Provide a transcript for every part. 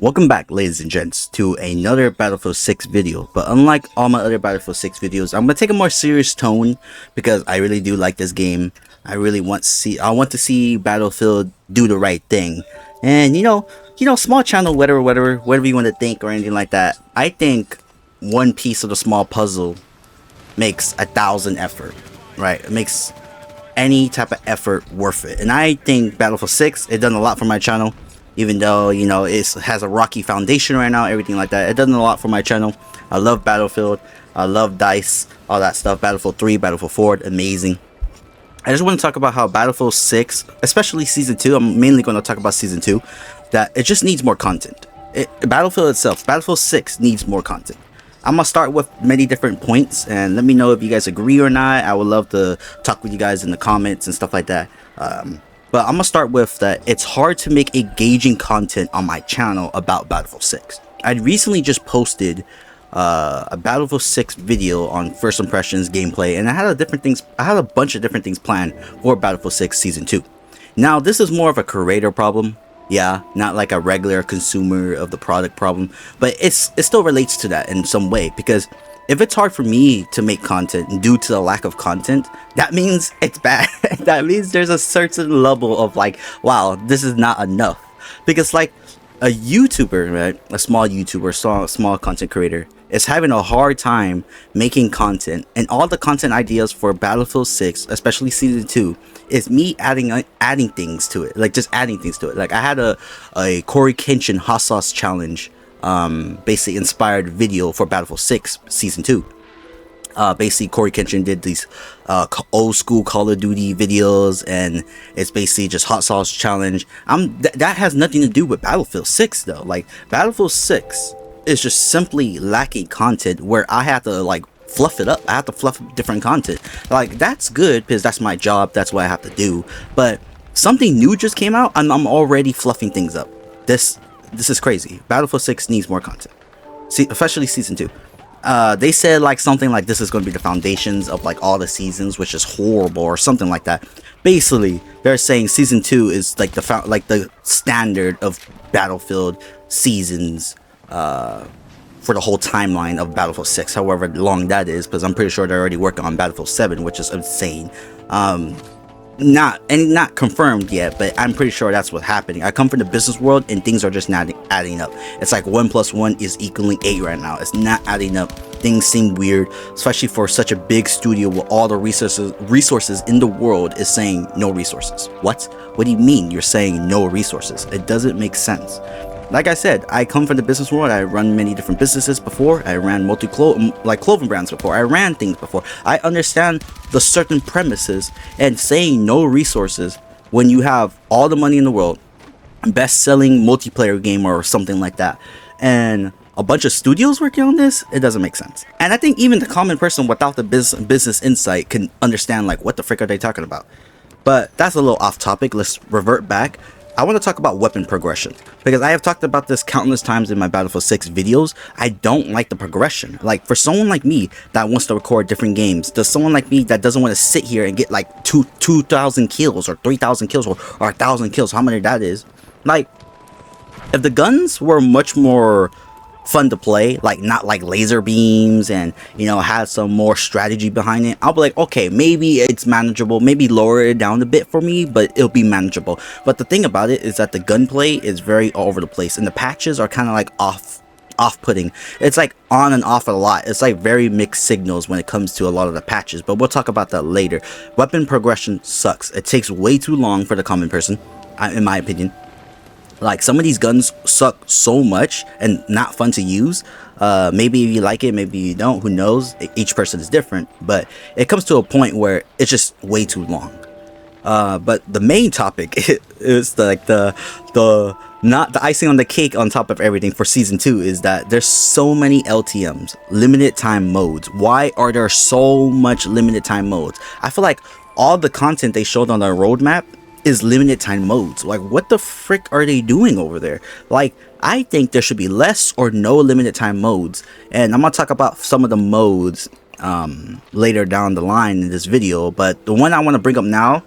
Welcome back, ladies and gents, to another Battlefield 6 video. But unlike all my other Battlefield 6 videos, I'm gonna take a more serious tone because I really do like this game. I really want to see Battlefield do the right thing. And small channel, whatever you want to think or anything like that. I think one piece of the small puzzle makes 1,000 effort, right? It makes any type of effort worth it. And I think Battlefield 6, it done a lot for my channel. Even though, it has a rocky foundation right now, everything like that. It does a lot for my channel. I love Battlefield. I love DICE, all that stuff. Battlefield 3, Battlefield 4, amazing. I just want to talk about how Battlefield 6, especially Season 2, I'm mainly going to talk about Season 2, that it just needs more content. Battlefield itself, Battlefield 6 needs more content. I'm going to start with many different points, and let me know if you guys agree or not. I would love to talk with you guys in the comments and stuff like that. But I'm gonna start with that it's hard to make engaging content on my channel about Battlefield 6. I recently just posted a Battlefield 6 video on first impressions, gameplay, and I had a bunch of different things planned for Battlefield 6 Season 2. Now, this is more of a creator problem, yeah, not like a regular consumer of the product problem, but it still relates to that in some way, because if it's hard for me to make content due to the lack of content, that means it's bad. That means there's a certain level of like, wow, this is not enough. Because like a YouTuber, right? A small YouTuber, small content creator is having a hard time making content, and all the content ideas for Battlefield 6, especially Season 2, is me adding things to it. Like just adding things to it. Like I had a Corey Kenshin hot sauce challenge, basically inspired video for Battlefield 6 Season 2. Basically Corey Kenshin did these old school Call of Duty videos, and it's basically just hot sauce challenge. That has nothing to do with Battlefield 6 though. Like Battlefield 6 is just simply lacking content where I have to like fluff it up. I have to fluff different content. Like that's good because that's my job, that's what I have to do. But something new just came out and I'm already fluffing things up. This is crazy. Battlefield 6 needs more content. See, especially Season 2. They said like something like this is going to be the foundations of like all the seasons, which is horrible or something like that. Basically, they're saying Season 2 is like the standard of Battlefield seasons for the whole timeline of Battlefield 6, however long that is, because I'm pretty sure they're already working on Battlefield 7, which is insane. Not confirmed yet, but I'm pretty sure that's what's happening. I come from the business world and things are just not adding up. It's like 1 + 1 is equaling 8 right now. It's not adding up. Things seem weird, especially for such a big studio with all the resources in the world is saying no resources. What do you mean you're saying no resources? It doesn't make sense. Like I said, I come from the business world. I run many different businesses before. I ran clothing brands before. I ran things before. I understand the certain premises, and saying no resources when you have all the money in the world, best-selling multiplayer game or something like that, and a bunch of studios working on this, it doesn't make sense. And I think even the common person without the business insight can understand like what the frick are they talking about. But that's a little off topic. Let's revert back. I want to talk about weapon progression, because I have talked about this countless times in my Battlefield 6 videos. I don't like the progression. Like for someone like me that wants to record different games, does someone like me that doesn't want to sit here and get like 2,000 kills or 3,000 kills or 1,000 kills, how many that is, like if the guns were much more fun to play, like not like laser beams, and had some more strategy behind it, I'll be like, okay, maybe it's manageable, maybe lower it down a bit for me, but it'll be manageable. But the thing about it is that the gunplay is very all over the place, and the patches are kind of like off-putting. It's like on and off a lot. It's like very mixed signals when it comes to a lot of the patches, but we'll talk about that later. Weapon progression sucks. It takes way too long for the common person, in my opinion. Like some of these guns suck so much and not fun to use. Maybe you like it, maybe you don't, who knows. Each person is different, but it comes to a point where it's just way too long. But the main topic is like the not the icing on the cake on top of everything for Season 2 is that there's so many LTMs, limited time modes. Why are there so much limited time modes? I feel like all the content they showed on their roadmap is limited time modes. Like what the frick are they doing over there? Like I think there should be less or no limited time modes, and I'm gonna talk about some of the modes later down the line in this video. But the one I want to bring up now,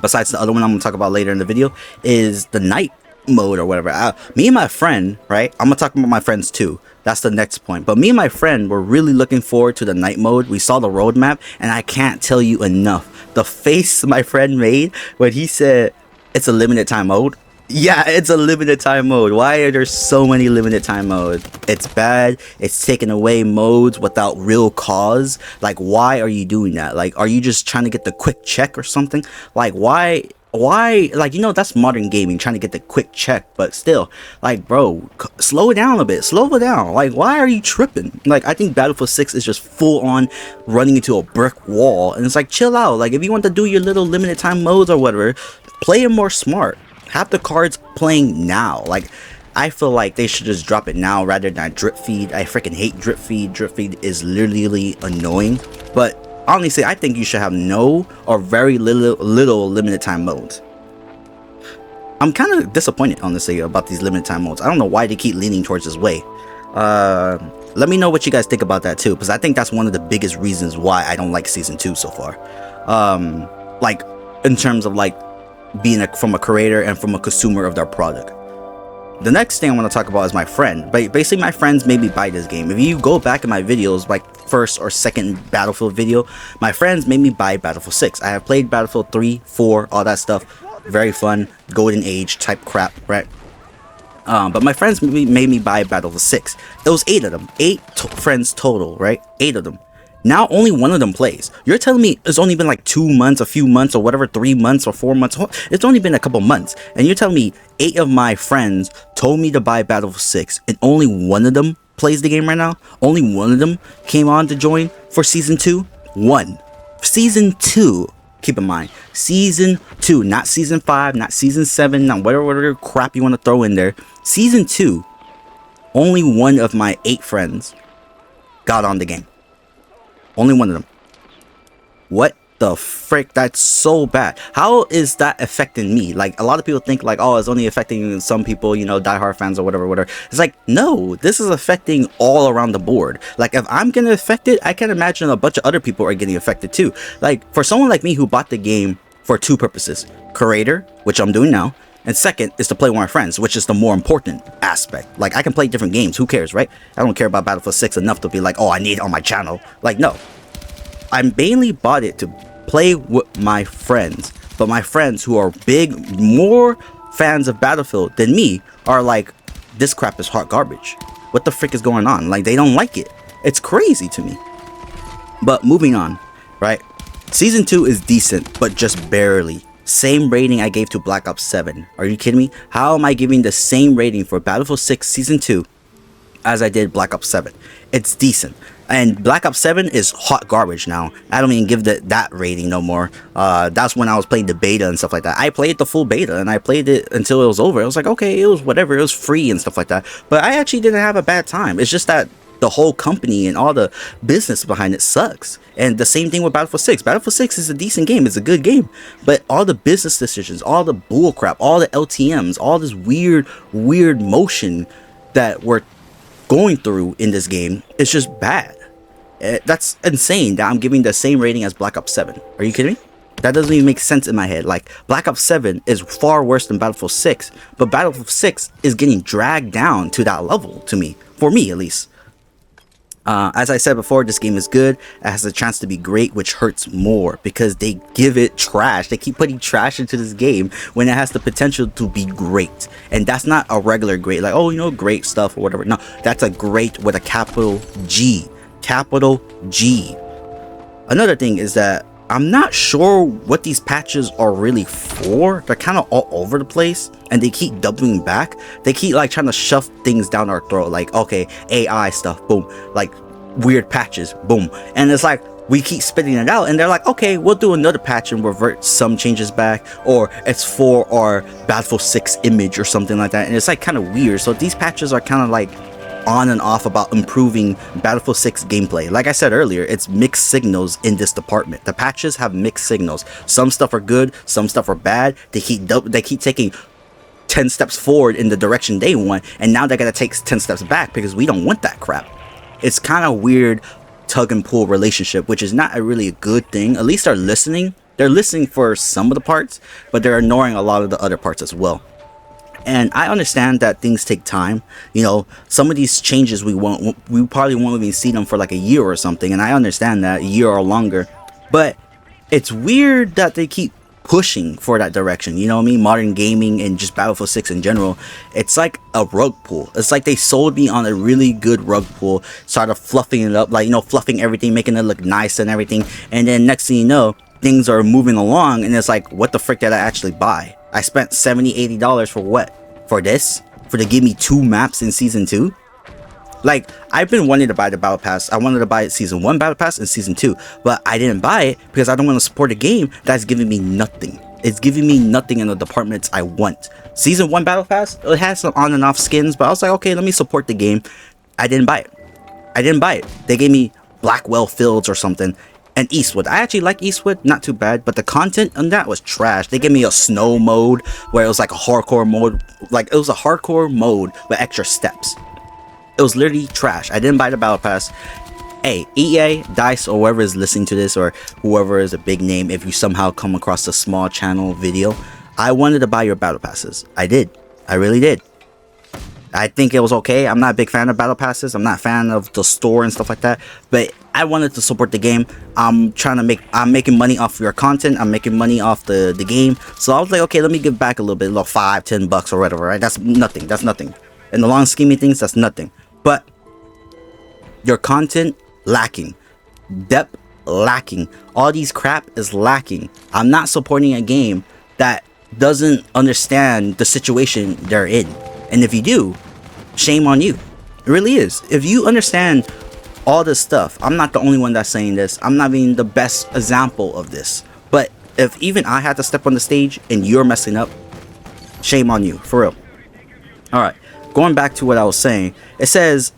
besides the other one I'm gonna talk about later in the video, is the night mode or whatever. Me and my friend, right? I'm gonna talk about my friends too. That's the next point. But me and my friend were really looking forward to the night mode. We saw the roadmap, and I can't tell you enough. The face my friend made when he said it's a limited time mode. Yeah, it's a limited time mode. Why are there so many limited time modes? It's bad. It's taking away modes without real cause. Like, why are you doing that? Like, are you just trying to get the quick check or something? Like, why, like, you know, that's modern gaming, trying to get the quick check, but still, like, bro, slow it down a bit. Slow it down. Like, why are you tripping? Like, I think Battlefield 6 is just full on running into a brick wall, and it's like, chill out. Like, if you want to do your little limited time modes or whatever, play it more smart. Have the cards playing now. Like, I feel like they should just drop it now rather than drip feed. I freaking hate drip feed. Drip feed is literally annoying. But honestly, I think you should have no or very little limited time modes. I'm kind of disappointed, honestly, about these limited time modes. I don't know why they keep leaning towards this way. Let me know what you guys think about that too, because I think that's one of the biggest reasons why I don't like Season 2 so far. Like, in terms of like being from a creator and from a consumer of their product. The next thing I want to talk about is my friend. Basically, my friends made me buy this game. If you go back in my videos, like first or second Battlefield video, my friends made me buy Battlefield 6. I have played Battlefield 3, 4, all that stuff. Very fun, golden age type crap, right? But my friends made me buy Battlefield 6. It was 8 of them. 8 friends total, right? 8 of them. Now only one of them plays. You're telling me it's only been like 2 months, a few months, or whatever, 3 months or 4 months. It's only been a couple months. And you're telling me 8 of my friends told me to buy Battlefield 6 and only one of them plays the game right now? Only one of them came on to join for Season 2? One. Season 2. Keep in mind. Season 2. Not Season 5, not Season 7, not whatever crap you want to throw in there. Season 2. Only one of my 8 friends got on the game. Only one of them. What the frick? That's so bad. How is that affecting me? Like, a lot of people think like, oh, it's only affecting some people, you know, diehard fans or whatever. It's like, no, this is affecting all around the board. Like, if I'm getting affected, I can imagine a bunch of other people are getting affected too. Like, for someone like me who bought the game for 2 purposes: creator, which I'm doing now, and second is to play with my friends, which is the more important aspect. Like, I can play different games. Who cares, right? I don't care about Battlefield 6 enough to be like, oh, I need it on my channel. Like, no. I mainly bought it to play with my friends. But my friends who are more fans of Battlefield than me are like, this crap is hot garbage. What the frick is going on? Like, they don't like it. It's crazy to me. But moving on, right? Season 2 is decent, but just barely. Same rating I gave to Black Ops 7. Are you kidding me? How am I giving the same rating for Battlefield 6 Season 2 as I did Black Ops 7? It's decent. And Black Ops 7 is hot garbage now. I don't even give that rating no more. That's when I was playing the beta and stuff like that. I played the full beta and I played it until it was over. I was like, okay, it was whatever. It was free and stuff like that. But I actually didn't have a bad time. It's just that the whole company and all the business behind it sucks. And the same thing with Battlefield 6. Battlefield 6 is a decent game. It's a good game. But all the business decisions, all the bullcrap, all the LTMs, all this weird motion that we're going through in this game is just bad. That's insane that I'm giving the same rating as Black Ops 7. Are you kidding me? That doesn't even make sense in my head. Like, Black Ops 7 is far worse than Battlefield 6. But Battlefield 6 is getting dragged down to that level to me. For me, at least. As I said before, this game is good. It has a chance to be great, which hurts more because they give it trash. They keep putting trash into this game when it has the potential to be great. And that's not a regular great, like, oh, you know, great stuff or whatever. No, that's a great with a capital G. Capital G. Another thing is that I'm not sure what these patches are really for. They're kind of all over the place and they keep doubling back. They keep like trying to shove things down our throat, like, okay, AI stuff, boom, like weird patches, boom. And it's like we keep spitting it out and they're like, okay, we'll do another patch and revert some changes back, or it's for our Battlefield 6 image or something like that. And it's like kind of weird. So these patches are kind of like on and off about improving Battlefield 6 gameplay. Like I said earlier, it's mixed signals in this department. The patches have mixed signals. Some stuff are good, some stuff are bad. They keep taking 10 steps forward in the direction they want, and now they gotta take 10 steps back because we don't want that crap. It's kind of weird tug and pull relationship, which is not a really good thing. At least they're listening. They're listening for some of the parts, but they're ignoring a lot of the other parts as well. And I understand that things take time. You know, some of these changes we probably won't even see them for like a year or something. And I understand that, a year or longer. But it's weird that they keep pushing for that direction. You know what I mean? Modern gaming and just Battlefield 6 in general. It's like a rug pull. It's like they sold me on a really good rug pull, started fluffing it up, like, you know, fluffing everything, making it look nice and everything. And then next thing you know, things are moving along and it's like, what the frick did I actually buy? I spent $70-$80 for what? For this? For to give me 2 maps in Season 2? Like, I've been wanting to buy the Battle Pass. I wanted to buy Season 1 Battle Pass and Season 2. But I didn't buy it because I don't want to support a game that's giving me nothing. It's giving me nothing in the departments I want. Season 1 Battle Pass, it has some on and off skins. But I was like, okay, let me support the game. I didn't buy it. They gave me Blackwell Fields or something. And Eastwood. I actually like Eastwood, not too bad, but the content on that was trash. They gave me a snow mode where it was like a hardcore mode. Like, it was a hardcore mode with extra steps. It was literally trash. I didn't buy the Battle Pass. Hey, EA, DICE, or whoever is listening to this, or whoever is a big name, if you somehow come across a small channel video, I wanted to buy your Battle Passes. I did. I really did. I think it was okay. I'm not a big fan of Battle Passes. I'm not a fan of the store and stuff like that. But I wanted to support the game. I'm making money off your content. I'm making money off the game. So I was like, okay, let me give back a little bit, a little $5-10 or whatever, right? That's nothing. That's nothing. In the long scheme of things, that's nothing. But your content lacking. Depth lacking. All these crap is lacking. I'm not supporting a game that doesn't understand the situation they're in. And if you do, shame on you. It really is. If you understand all this stuff, I'm not the only one that's saying this. I'm not being the best example of this. But if even I had to step on the stage and you're messing up, shame on you, for real. Alright, going back to what I was saying, it says,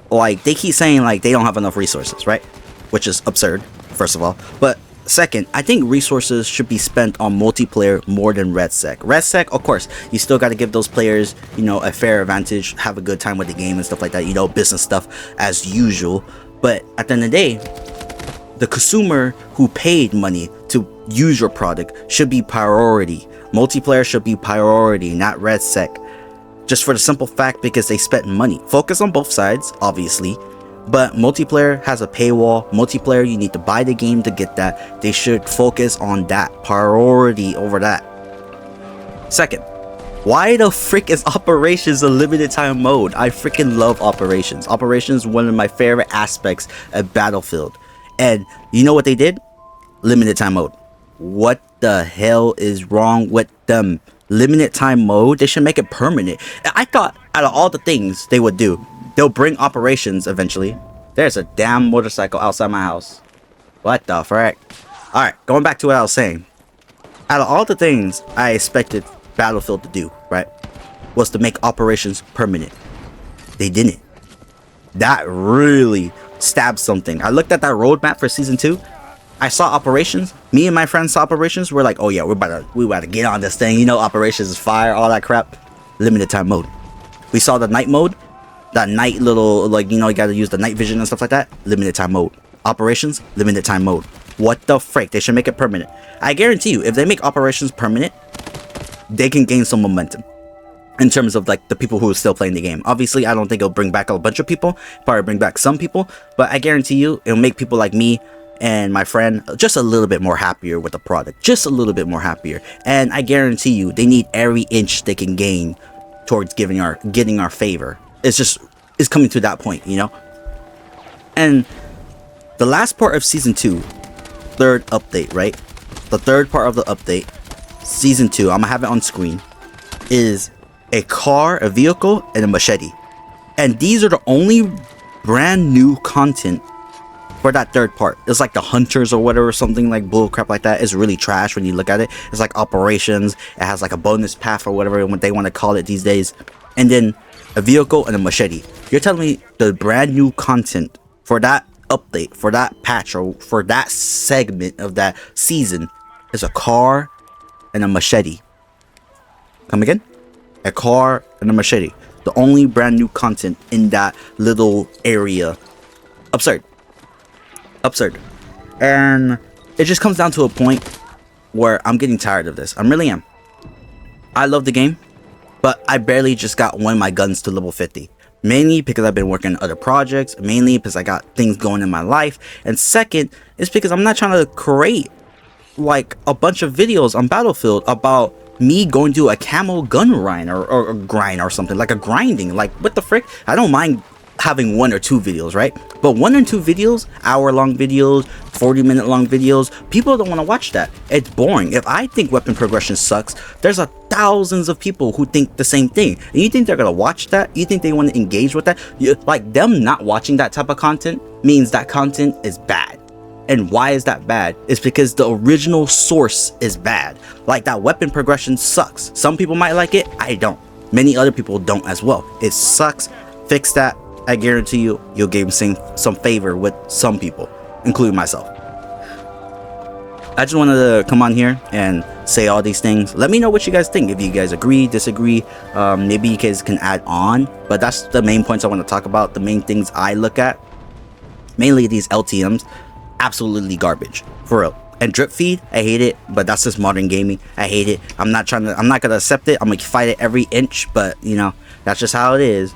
like, they keep saying, like, they don't have enough resources, right? Which is absurd, first of all. But second, I think resources should be spent on multiplayer more than RedSec. RedSec, of course, you still got to give those players, you know, a fair advantage, have a good time with the game and stuff like that, you know, business stuff as usual. But at the end of the day, the consumer who paid money to use your product should be priority. Multiplayer should be priority, not RedSec. Just for the simple fact because they spent money. Focus on both sides, obviously. But multiplayer has a paywall. Multiplayer, you need to buy the game to get that. They should focus on that. Priority over that. Second, why the frick is Operations a limited time mode? I freaking love Operations. Operations is one of my favorite aspects of Battlefield. And you know what they did? Limited time mode. What the hell is wrong with them? Limited time mode, they should make it permanent. I thought out of all the things they would do, they'll bring Operations eventually. There's a damn motorcycle outside my house. What the frick? Alright, going back to what I was saying. Out of all the things I expected Battlefield to do, right, was to make Operations permanent. They didn't. That really stabbed something. I looked at that roadmap for Season 2. I saw Operations. Me and my friends saw Operations. We're like, oh yeah, we about to get on this thing. You know, Operations is fire, all that crap. Limited time mode. We saw the night mode. That night little, like, you know, you gotta use the night vision and stuff like that. Limited time mode. Operations, limited time mode. What the frick? They should make it permanent. I guarantee you, if they make Operations permanent, they can gain some momentum. In terms of, like, the people who are still playing the game. Obviously, I don't think it'll bring back a bunch of people. Probably bring back some people. But I guarantee you, it'll make people like me and my friend just a little bit more happier with the product. Just a little bit more happier. And I guarantee you, they need every inch they can gain towards getting our favor. It's coming to that point, you know? And the last part of Season 2, third update, right? The third part of the update, Season 2, I'm gonna have it on screen, is a car, a vehicle, and a machete. And these are the only brand new content for that third part. It's like the hunters or whatever, something like bull crap like that. It's really trash when you look at it. It's like Operations. It has like a bonus path or whatever they want to call it these days. And then a vehicle and a machete. You're telling me the brand new content for that update, for that patch, or for that segment of that season is a car and a machete. Come again? A car and a machete. The only brand new content in that little area. Absurd. Absurd. And it just comes down to a point where I'm getting tired of this. I really am. I love the game. but I barely just got one of my guns to level 50. Mainly because I've been working on other projects, mainly because I got things going in my life, and second is because I'm not trying to create like a bunch of videos on Battlefield about me going to a camo gun grind or grind or something, like a grinding. Like, what the frick? I don't mind having 1 or 2 videos, right? But 1 or 2 videos, hour-long videos, 40-minute-long videos, people don't want to watch that. It's boring. If I think weapon progression sucks, there's thousands of people who think the same thing. And you think they're gonna watch that? You think they want to engage with that? Like, them not watching that type of content means that content is bad. And why is that bad? It's because the original source is bad. Like, that weapon progression sucks. Some people might like it, I don't. Many other people don't as well. It sucks. Fix that. I guarantee you, you'll gain some favor with some people, including myself. I just wanted to come on here and say all these things. Let me know what you guys think. If you guys agree, disagree, maybe you guys can add on. But that's the main points I want to talk about. The main things I look at, mainly these LTMs, absolutely garbage, for real. And drip feed, I hate it, but that's just modern gaming. I hate it. I'm not gonna accept it. I'm gonna fight it every inch, but you know, that's just how it is.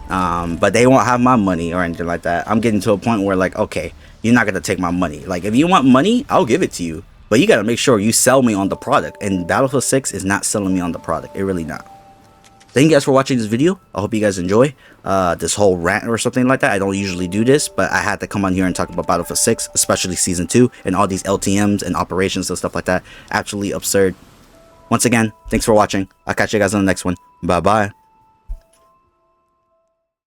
But they won't have my money or anything like that. I'm getting to a point where, like, okay, you're not gonna take my money. Like, if you want money, I'll give it to you, but you gotta make sure you sell me on the product. And Battlefield 6 is not selling me on the product. It really not. Thank you guys for watching this video. I hope you guys enjoy this whole rant or something like that. I don't usually do this, but I had to come on here and talk about Battlefield 6, especially Season 2, and all these LTMs and operations and stuff like that. Absolutely absurd. Once again, thanks for watching. I'll catch you guys on the next one. Bye-bye.